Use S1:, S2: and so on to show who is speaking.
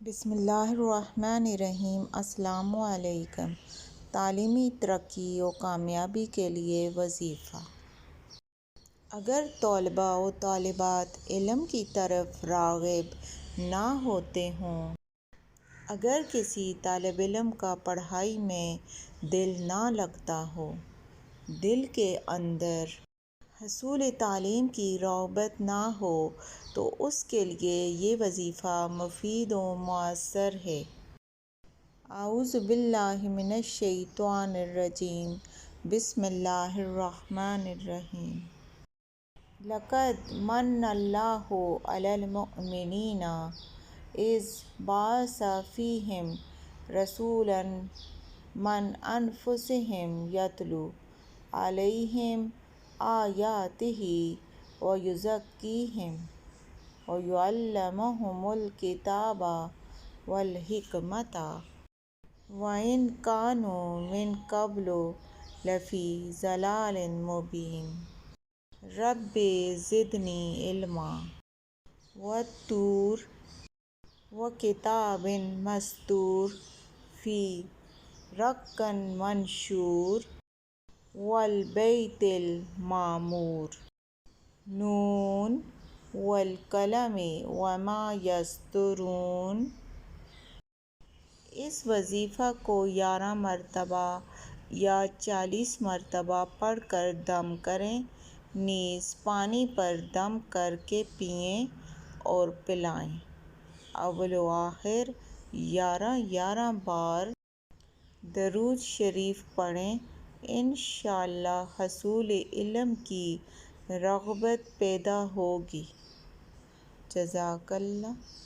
S1: بسم اللہ الرحمن الرحیم۔ السلام علیکم۔ تعلیمی ترقی و کامیابی کے لیے وظیفہ۔ اگر طلباء و طالبات علم کی طرف راغب نہ ہوتے ہوں، اگر کسی طالب علم کا پڑھائی میں دل نہ لگتا ہو، دل کے اندر حصول تعلیم کی رغبت نہ ہو تو اس کے لیے یہ وظیفہ مفید و مؤثر ہے۔ اعوذ باللہ من الشیطان الرجیم۔ بسم اللہ الرحمن الرحیم۔ لقد مَنَّ اللہِ عَلَى الْمُؤْمِنِينَ اِذْ بَعَثَ فِيهِمْ رَسُولًا مِنْ أَنْفُسِهِمْ يَتْلُو عَلَيْهِمْ آيَاتِهِ وَيُزَكِّيهِمْ وَيُعَلِّمُهُمُ الْكِتَابَ وَالْحِكْمَةَ وَإِنْ كَانُوا مِنْ قَبْلُ لَفِي ضَلَالٍ مُبِينٍ۔ رَبِّ زِدْنِی عِلْمًا۔ وَالطُّورِ وَکِتَابٍ مَّسْطُورٍ فِی رَقٍّ مَّنشُورٍ وَالْبَیْتِ الْمَعْمُورِ۔ نون وَالْقَلَمِ وَمَا یَسْطُرُونَ۔ اس وظیفہ کو 11 مرتبہ یا 40 مرتبہ پڑھ کر دم کریں، نیز پانی پر دم کر کے پئیں اور پلائیں۔ اول و آخر 11 بار درود شریف پڑھیں، انشاءاللہ حصول علم کی رغبت پیدا ہوگی۔ جزاک اللہ۔